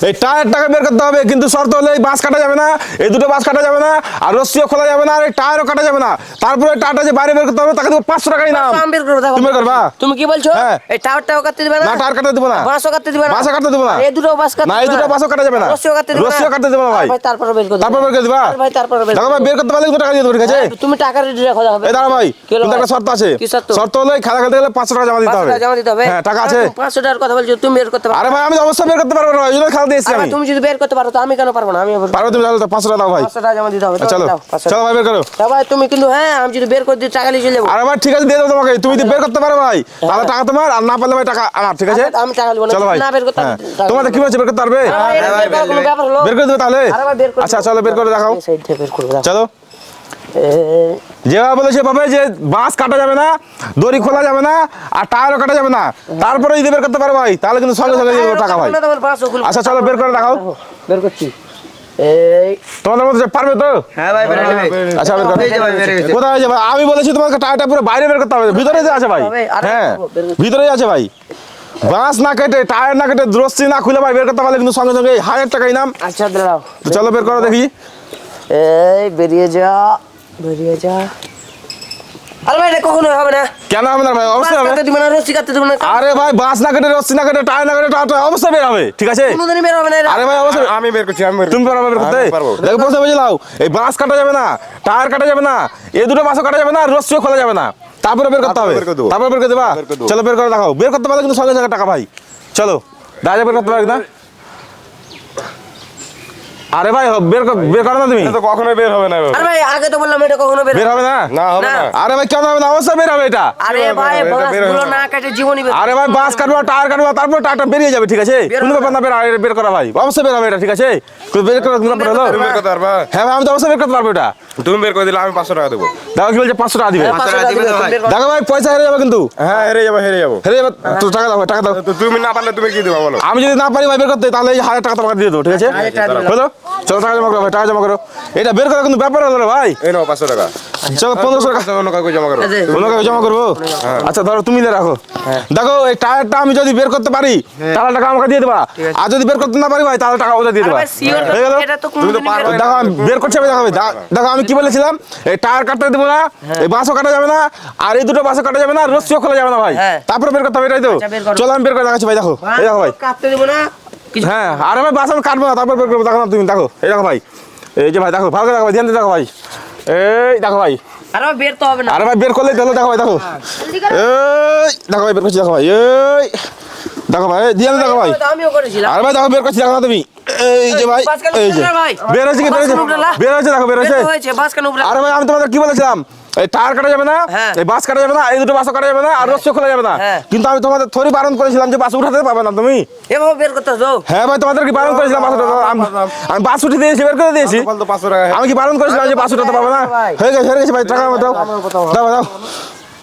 এই টায়ার টাকা বের করতে হবে, কিন্তু শর্ত হলে এই বাঁশ কাটা যাবে না, এই দুটো বাঁশ কাটা যাবে না, আর রস্সিও খোলা যাবে না, আর এই টায়ারও কাটা যাবে না। তারপরে টায়ারটা যে বাইরে বের করতে হবে, তাকে দেবো 500 টাকাই নাম। তুমি বের করবা? তুমি কি বলছো? হ্যাঁ। এই টায়ারটাও কাটতে দিবে না? না, টায়ার কাটতে দেবো না, বাঁশও কাটতে দিবে না, বাঁশও কাটতে দেবো না, এই দুটো বাঁশ কাটতে না, এই দুটো বাঁশও কাটা যাবে না, রস্সিও কাটতে দিবে না, রস্সিও কাটতে দেবো না ভাই। ভাই তারপরে বের করে তারপর বের করে দিবা ভাই, তারপরে বের দেখো ভাই, বের করতে পারলে কিন্তু টাকা দিয়ে দেবো, ঠিক আছে? তুমি টাকা রেডি রাখো। এই দাঁড়া ভাই, কিন্তু একটা শর্ত আছে। কি শর্ত? শর্ত হলো খেলা খেলতে গেলে 500 টাকা জমা দিতে হবে। জমা দিতে হবে? হ্যাঁ, টাকা আছে। 500 টাকার কথা বলছো, তুমি বের করতে পারো? আরে ভাই, আমি তো অবশ্যই বের করতে পারবো না, এই জন্য খেলা দিয়েছি আমি। তুমি যদি বের করতে পারো তো আমি কেন পারবো না? আমি পারবো তুমি, তাহলে 500 টাকা দাও ভাই। 500 টাকা জমা দিতে হবে। চলো চলো ভাই, বের করো। ভাই তুমি কিন্তু, হ্যাঁ, আমি যদি বের করে দিই টাকা নিয়ে চলে যাবো। আরে ভাই ঠিক আছে, দিয়ে দেবো তোমাকে, তুমি যদি বের করতে পারো ভাই তাহলে টাকা তোমার, আর না পারলে ভাই টাকা আমার, ঠিক আছে? আমি টাকা নেবো না। চলো ভাই, না বের করতে হ্যাঁ। তোমাদের কি বলছে, বের করতে পারবে? কোনো ব্যাপার হলো? বের করে দেবো তাহলে? আরে ভাই বের করে আচ্ছা চলো, বের করে দেখাও। এই সাইড থেকে বের করবো। চলো, যেভাবে বলেছে ভাবে যে বাঁশ কাটা যাবে না, দড়ি খোলা যাবে না, আর টায়ারও কাটা যাবে না, তারপরে যদি বের করতে পারো ভাই তাহলে কিন্তু সঙ্গে সঙ্গে দিয়ে দেবো টাকা ভাই। আচ্ছা চলো, বের করে দেখাও। বের করছি। এই তোমাদের মধ্যে পারবে তো? হ্যাঁ ভাই, বের হবে। আচ্ছা বের করো। এই যে ভাই, বের হয়েছে। কোথায় আছে ভাই? আমি বলেছি তোমাকে টায়ারটা পুরো বাইরে বের করতে হবে, ভিতরেই তো আছে ভাই। হ্যাঁ, ভিতরেই আছে ভাই। বাঁশ না কেটে, টায়ার না কেটে, রস্সি না খুলে ভাই বের করতে পারলে কিন্তু সঙ্গে সঙ্গে 1000 টাকা ইনাম। আচ্ছা দাঁড়াও। তো চলো বের করো দেখি। এই বেরিয়ে যা, বেরিয়ে যা। আরে ভাই এটা কখনো হবে না। কেন হবে না ভাই? অবশ্যই হবে। কাটতে দিবে না, রস্সি কাটতে দিবে না। আরে ভাই, বাঁশ না কেটে, রস্সি না কেটে, টায়ার না কেটে, টায়ারটা অবশ্যই বের হবে, ঠিক আছে? কোনোদিনই বের হবে না এটা। আরে ভাই অবশ্যই আমি বের করছি, আমি তুমি পারবে বের করতে? আমি পারবো। দেখো প্রশ্ন বুঝে নাও, এই বাঁশ কাটা যাবে না, টায়ার কাটা যাবে না, এই দুটো বাঁশও কাটা যাবে না, আর রস্সিও খোলা যাবে না, তারপরে বের করতে হবে। তারপরে বের করে দেবো। তারপরে বের করে দেবা? বের করে দেবো। চলো বের করে দেখাও। বের করতে পারলে কিন্তু সঙ্গে সঙ্গে টাকা ভাই। চলো দাঁড়িয়ে বের করতে পারবে না? আরে ভাই বের করো না তুমি। এটা তো কখনোই বের হবে না এভাবে। আরে ভাই আগে তো বললাম এটা কখনো বের বের হবে না? না, হবে না। না। আরে ভাই কেন হবে না? অবশ্যই বের হবে এটা। আরে ভাই এটা বের হবে বাঁশগুলো না। না কাটে জীবনই বের। আরে ভাই, বাঁশ কাটবো, টায়ার কাটবো, তারপর টায়ারটা বেরিয়ে যাবে, ঠিক আছে? বের কোনো হবে ব্যাপার না, বের করা ভাই, অবশ্যই বের হবে এটা, ঠিক আছে? তুমি বের করো, কোনো ব্যাপার হলো? তুমি বের করতে পারবা? হ্যাঁ ভাই, আমি তো অবশ্যই বের করতে পারবো এটা। তুমি বের করে দিলে আমি 500 টাকা দেবো। দেখো কি বলছে, 500 টাকা দিবে। 500 টাকা দিবে তো ভাই। দেখো ভাই, পয়সা হেরে যাবে কিন্তু, হ্যাঁ, হেরে যাবো, হেরে যাবো। হেরে যাবে তো। টাকা দাও ভাই, টাকা দাও। তো তুমি না পারলে তুমি কি দেবো বলো? আমি যদি না পারি ভাই বের করতে, তাহলে এই 1000 টাকা তোমাকে দিয়ে দেবো, ঠিক আছে? হলো, চলো টাকা জমা করো ভাই, টাকা জমা করো। এটা বের করা কিন্তু ব্যাপার হলো রে ভাই। এই নাও 500 টাকা। চলো 1500 টাকা অন্য কাউকে জমা করো। অন্য কাউকে জমা করবো। আচ্ছা ধরো, তুমি নিয়ে রাখো। দেখো এই টায়ারটা আমি যদি বের করতে পারি তাহলে টাকা আমাকে দিয়ে দেবা, আর যদি বের করতে না পারি ভাই তাহলে টাকা ওদের দিয়ে দেবা। আরে ভাই sure হয়ে গেল? এটা তো কোনোদিনই বের হবে না। দেখো আমি বের করছি, আমি দেখো ভাই, দেখো আমি কি বলেছিলাম, এই টায়ার কাটতে দেবো না, এই বাঁশও কাটা যাবে না, আর এই দুটো বাঁশও কাটা যাবে না, আর রস্সিও খোলা যাবে না ভাই। হ্যাঁ। তারপরে বের করতে হবে, এটাই তো? আচ্ছা, বের করো। চলো আমি বের করে দেখাচ্ছি ভাই, দেখো এই দেখো ভাই। কাটতে দিব না। কিছু হ্যাঁ, আর আমি বাঁশ আমি কাটবো না, তারপর বের করবো, দেখো না তুমি, দেখো এই দেখো ভাই, এই যে ভাই দেখো, ভালো করে দেখো ভাই, ধ্যান দিয়ে দেখো ভাই, এই দেখো ভাই। আরে ভাই বের তো হবে না। আরে ভাই বের করলেই দেখো, দেখো ভাই দেখো, এই দেখো ভাই বের করছি, দেখো ভাই, এই দেখো ভাই, দিয়ে দেখো ভাই। আমিও করেছিলাম। আরে ভাই দেখো বের করছি, দেখো না তুমি, এই যে ভাই, বাস কেন এই যে উঠলো না ভাই? বের হয়েছে, কি বের হয়েছে, বাস কেন উঠলো না? বের হয়েছে, দেখো বের বের হয়েছে। তো হয়েছে, বাস কেন উপরে? আরে ভাই আমি তোমাদের কি বলেছিলাম, এই টায়ার কাটা যাবে না, হ্যাঁ। এই বাস কাটা যাবে না, এই দুটো বাসও কাটা যাবে না, আর রস্সিও খোলা যাবে না, হ্যাঁ। কিন্তু আমি তোমাদের থরি বারণ করেছিলাম যে বাস উঠাতে পারবে না তুমি। এভাবে বের করতে হতো। হ্যাঁ ভাই, তোমাদের কি বারণ করেছিলাম বাস উঠাতে? আমি বাস উঠে দিয়েছি, বের করে দিয়েছি। বলতো 500 টাকা। আমি কি বারণ করেছিলাম যে বাস উঠাতে পারবে না? ভাই। হয়ে গেছে ভাই, টাকা আমার দাও, দাও দাও।